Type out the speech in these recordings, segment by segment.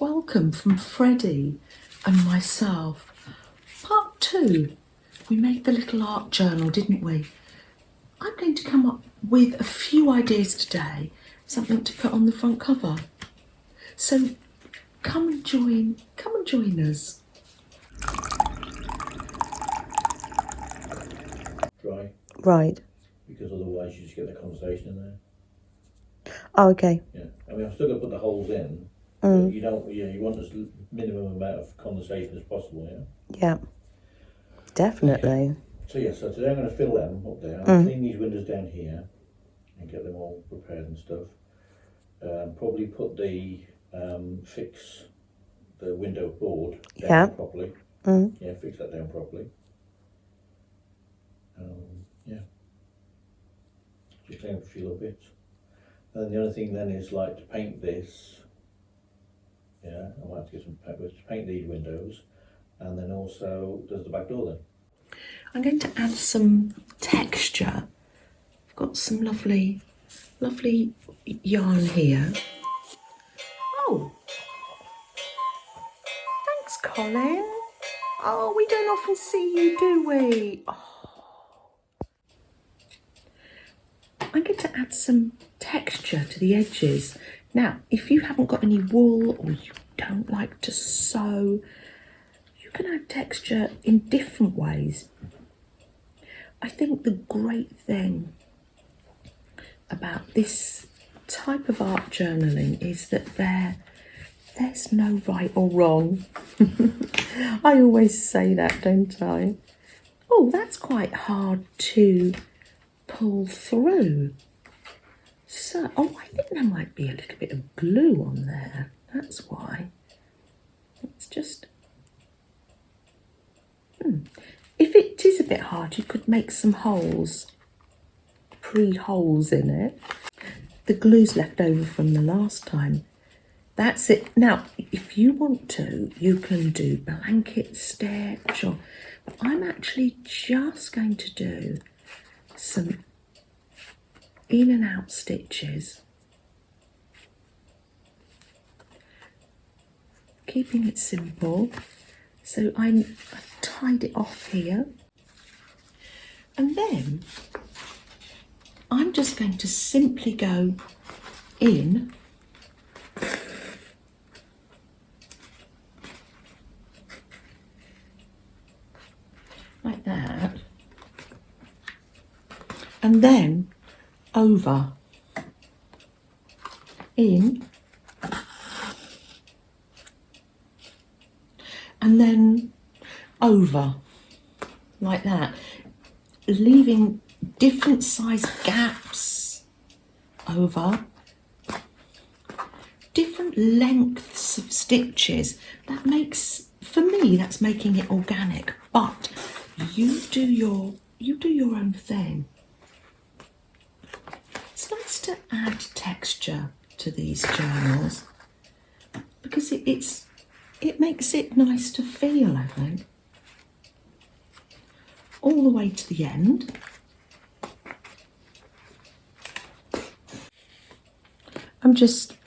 Welcome from Freddie and myself. Part 2. We made the little art journal, didn't we? I'm going to come up with a few ideas today, something to put on the front cover. So come and join us. Dry. Right. Because otherwise you just get the condensation in there. Oh, okay. Yeah. I mean, I'm still going to put the holes in. But you don't. Yeah. You want as minimum amount of condensation as possible. Yeah. Yeah. Definitely. So yeah. So today I'm going to fill them up there. I'll clean these windows down here and get them all prepared and stuff. Probably put the fix the window board down properly. Yeah. Fix that down properly. Yeah. Just clean up a few little bits. And the other thing then is like to paint this. Yeah, I might have to get some to paint these windows, and then also there's the back door then. I'm going to add some texture. I've got some lovely yarn here. Oh, thanks, Colin. Oh, we don't often see you, do we? Oh. I'm going to add some texture to the edges. Now, if you haven't got any wool or you don't like to sew, you can add texture in different ways. I think the great thing about this type of art journaling is that there's no right or wrong. I always say that, don't I? Oh, that's quite hard to pull through. So, oh, I think there might be a little bit of glue on there. That's why. It's just... If it is a bit hard, you could make some holes, pre-holes in it. The glue's left over from the last time. That's it. Now, if you want to, you can do blanket stitch, or... But I'm actually just going to do some in and out stitches, keeping it simple. So I've tied it off here, and then I'm just going to simply go in like that, and then over, in, and then over, like that, leaving different size gaps over, different lengths of stitches. That makes, for me, that's making it organic, but you do your own thing. It's nice to add texture to these journals because it makes it nice to feel, I think. All the way to the end. I'm just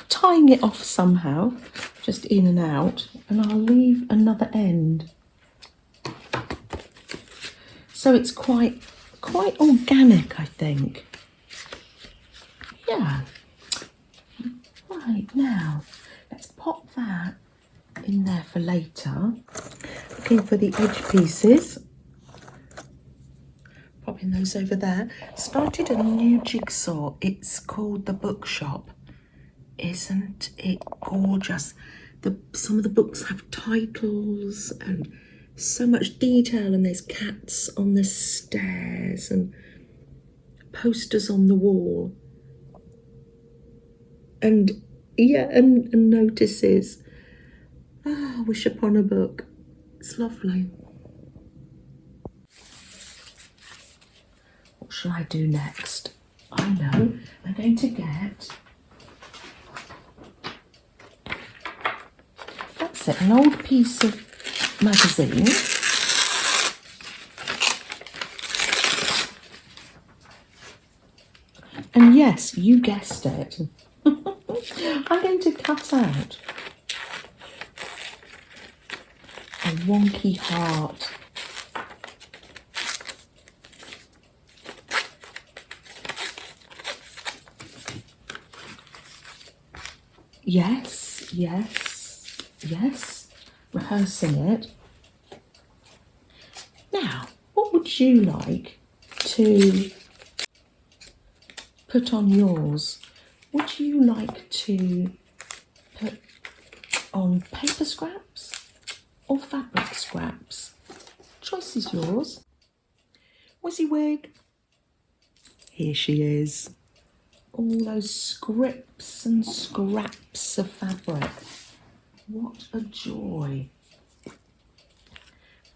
tying it off somehow, just in and out, and I'll leave another end. So it's quite organic, I think. Yeah. Right, now let's pop that in there for later. Looking for the edge pieces. Popping those over there. Started a new jigsaw. It's called the Bookshop. Isn't it gorgeous? Some of the books have titles and so much detail, and there's cats on the stairs and posters on the wall, and yeah, and notices. Ah, wish upon a book. It's lovely. What shall I do next? I know. I'm going to get... That's it, an old piece of magazine. And yes, you guessed it. I'm going to cut out a wonky heart. Yes, yes, yes. Rehearsing it. Now, what would you like to put on yours? Would you like to put on paper scraps or fabric scraps? Choice is yours. WYSIWYG. Here she is. All those scrips and scraps of fabric. What a joy.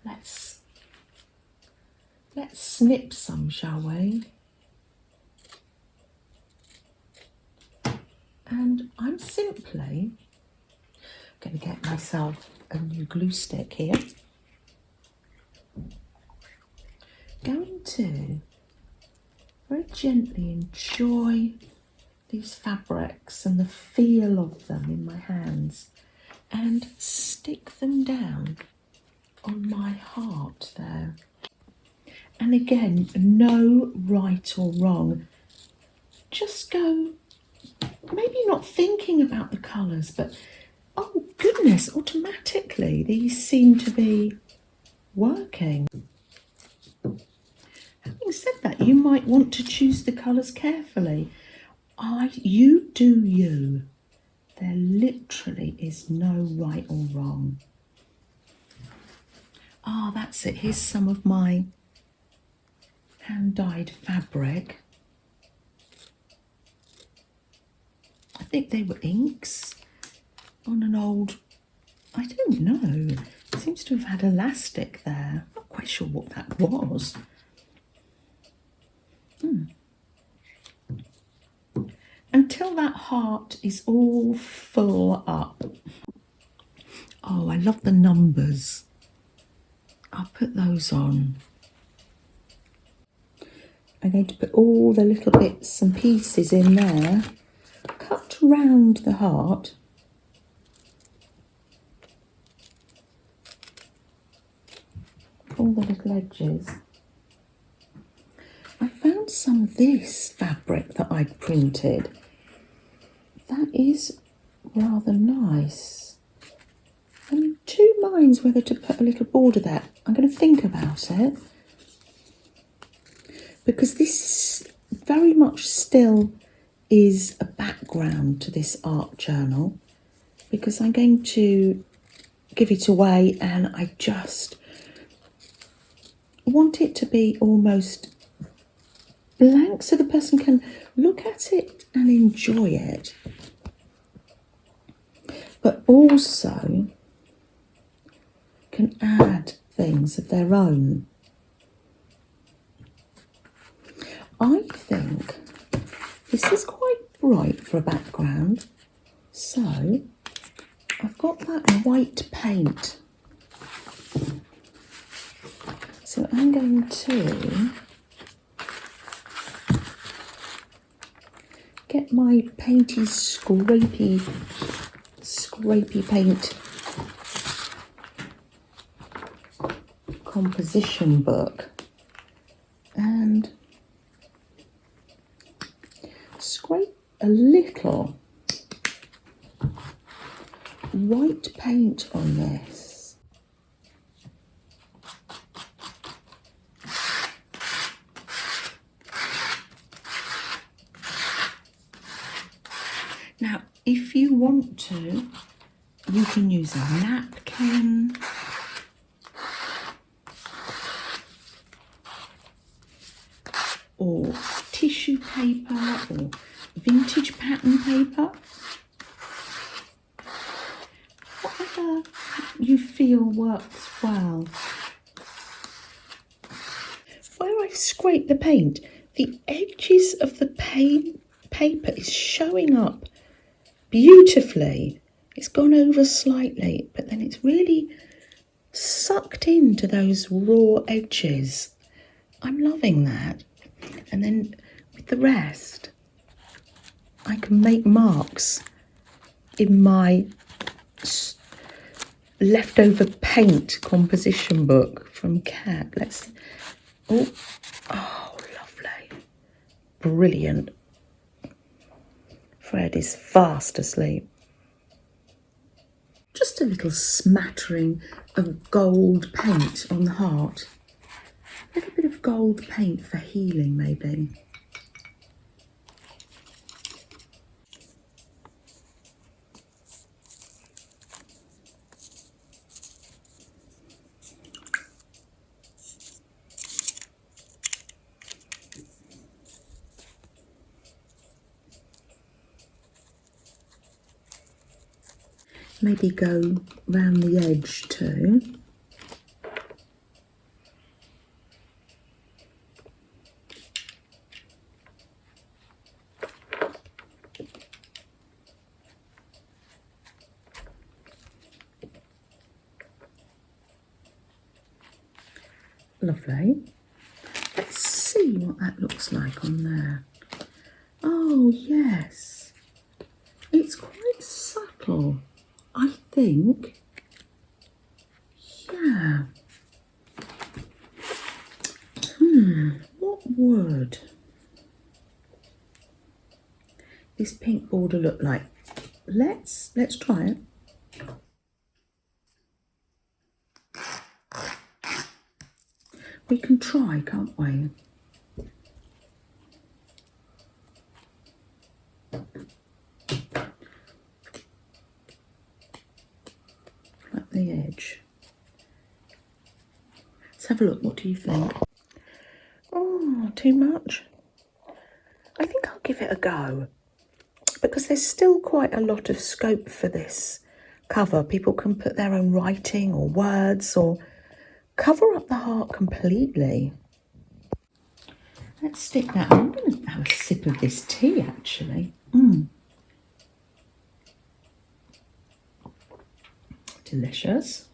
Let's snip some, shall we? And I'm simply going to get myself a new glue stick here. Going to very gently enjoy these fabrics and the feel of them in my hands and stick them down on my heart there. And again, no right or wrong. Just go, maybe not thinking about the colours, but oh goodness, automatically these seem to be working. Having said that, you might want to choose the colours carefully. You do you. There literally is no right or wrong. Ah, that's it. Here's some of my hand-dyed fabric. I think they were inks on an old, I don't know. It seems to have had elastic there. Not quite sure what that was. Until that heart is all full up. Oh, I love the numbers. I'll put those on. I'm going to put all the little bits and pieces in there. Cut round the heart. All the little edges. I found some of this fabric that I'd printed. That is rather nice. I'm in two minds whether to put a little border there. I'm going to think about it. Because this very much still is a background to this art journal. Because I'm going to give it away and I just want it to be almost blank so the person can look at it and enjoy it. But also can add things of their own. I think this is quite bright for a background, so I've got that white paint. So I'm going to get my painty, scrapey paint composition book and scrape a little white paint on this. Now, if you want to, you can use a napkin, or tissue paper, or vintage pattern paper. Whatever you feel works well. Where I scrape the paint, the edges of the paper is showing up beautifully. It's gone over slightly, but then it's really sucked into those raw edges. I'm loving that. And then with the rest, I can make marks in my leftover paint composition book from Cat. Oh, lovely. Brilliant. Fred is fast asleep. Just a little smattering of gold paint on the heart. A little bit of gold paint for healing, maybe. Maybe go round the edge too. Lovely. Let's see what that looks like on there. Oh, yes. It's quite subtle, I think. Yeah. What would this pink border look like? Let's try it. We can try, can't we? Like the edge. Let's have a look. What do you think? Oh, too much? I think I'll give it a go, because there's still quite a lot of scope for this cover. People can put their own writing or words or cover up the heart completely. Let's stick that on. I'm going to have a sip of this tea, actually. Delicious.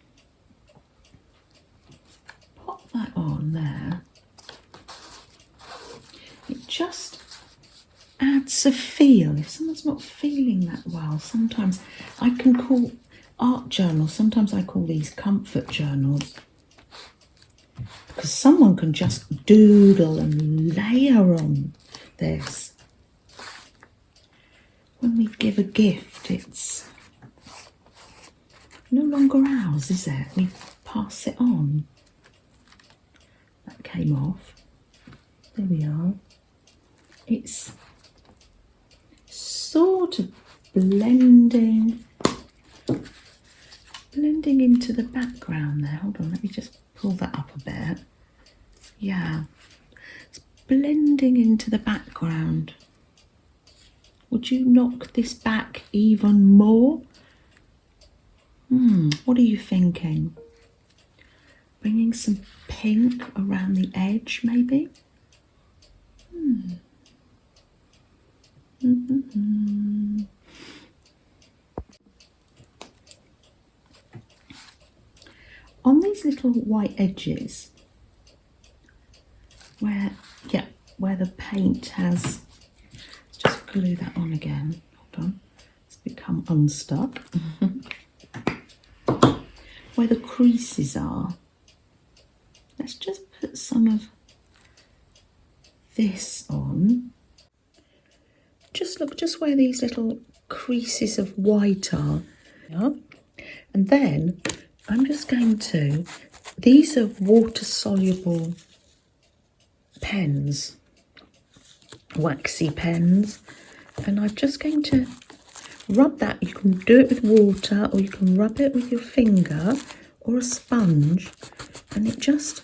Pop that on there. It just adds a feel. If someone's not feeling that well, sometimes I can call art journals, sometimes I call these comfort journals, because someone can just doodle and layer on this. When we give a gift, it's no longer ours, is it? We pass it on. That came off. There we are. It's sort of blending into the background there. Hold on, let me just pull that up a bit. Yeah, it's blending into the background. Would you knock this back even more? What are you thinking? Bringing some pink around the edge, maybe? On these little white edges, where the paint has, let's just glue that on again. Hold on, it's become unstuck. Where the creases are, let's just put some of this on. Just look, just where these little creases of white are. Yeah. And then I'm just going to, these are water-soluble pens, waxy pens, and I'm just going to rub that. You can do it with water, or you can rub it with your finger or a sponge, and it just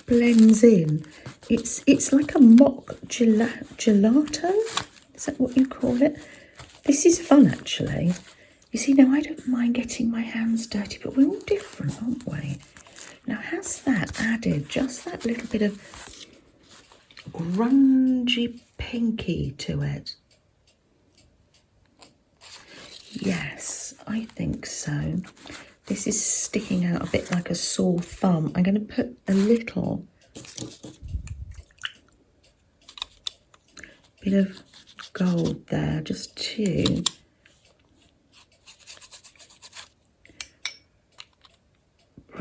blends in. It's like a mock gelato. Is that what you call it? This is fun, actually. You see, now I don't mind getting my hands dirty, but we're all different, aren't we? Now, has that added just that little bit of grungy pinky to it? Yes, I think so. This is sticking out a bit like a sore thumb. I'm going to put a little bit of gold there, just to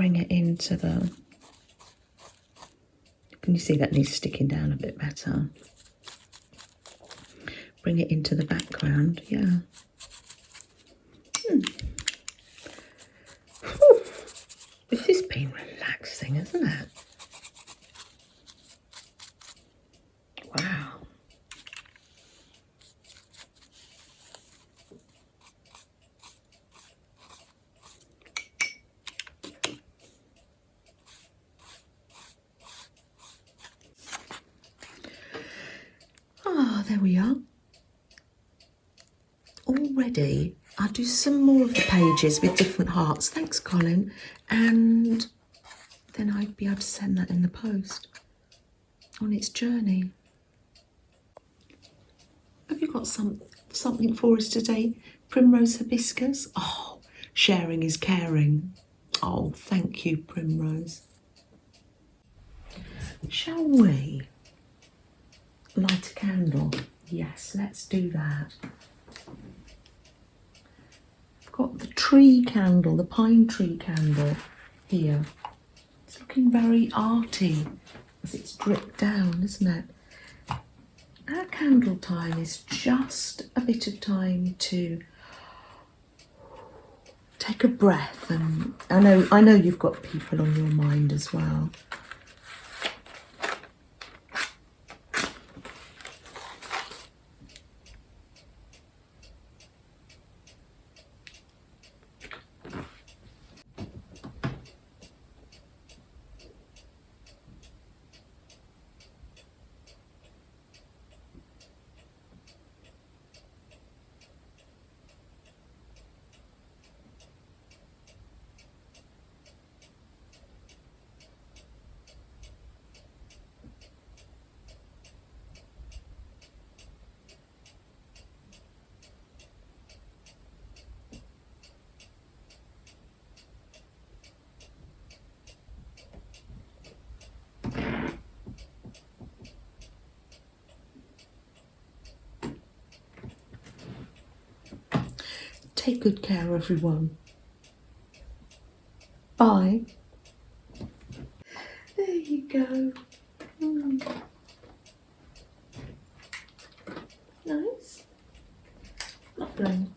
bring it into the... Can you see that needs sticking down a bit better? Bring it into the background, yeah. Whew. This has been relaxing, hasn't it? Wow. Ah, there we are. Already, I'll do some more of the pages with different hearts. Thanks, Colin. And then I'd be able to send that in the post on its journey. Have you got something for us today, Primrose Hibiscus? Oh, sharing is caring. Oh, thank you, Primrose. Shall we light a candle? Yes, let's do that. I've got the tree candle, the pine tree candle here. It's looking very arty as it's dripped down, isn't it? Our candle time is just a bit of time to take a breath, and I know you've got people on your mind as well. Take good care, everyone. Bye. There you go. Nice. Lovely.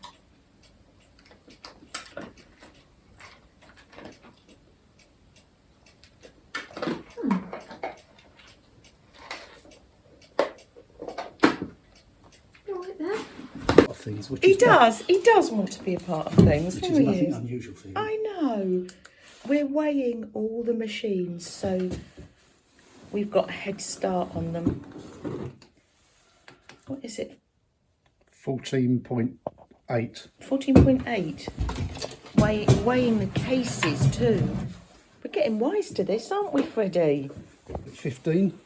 Right there. Things, which He is does want to be a part of things. which is nothing unusual for you. I know. We're weighing all the machines, so we've got a head start on them. What is it? 14.8. 14.8. Weighing the cases too. We're getting wise to this, aren't we, Freddie? 15.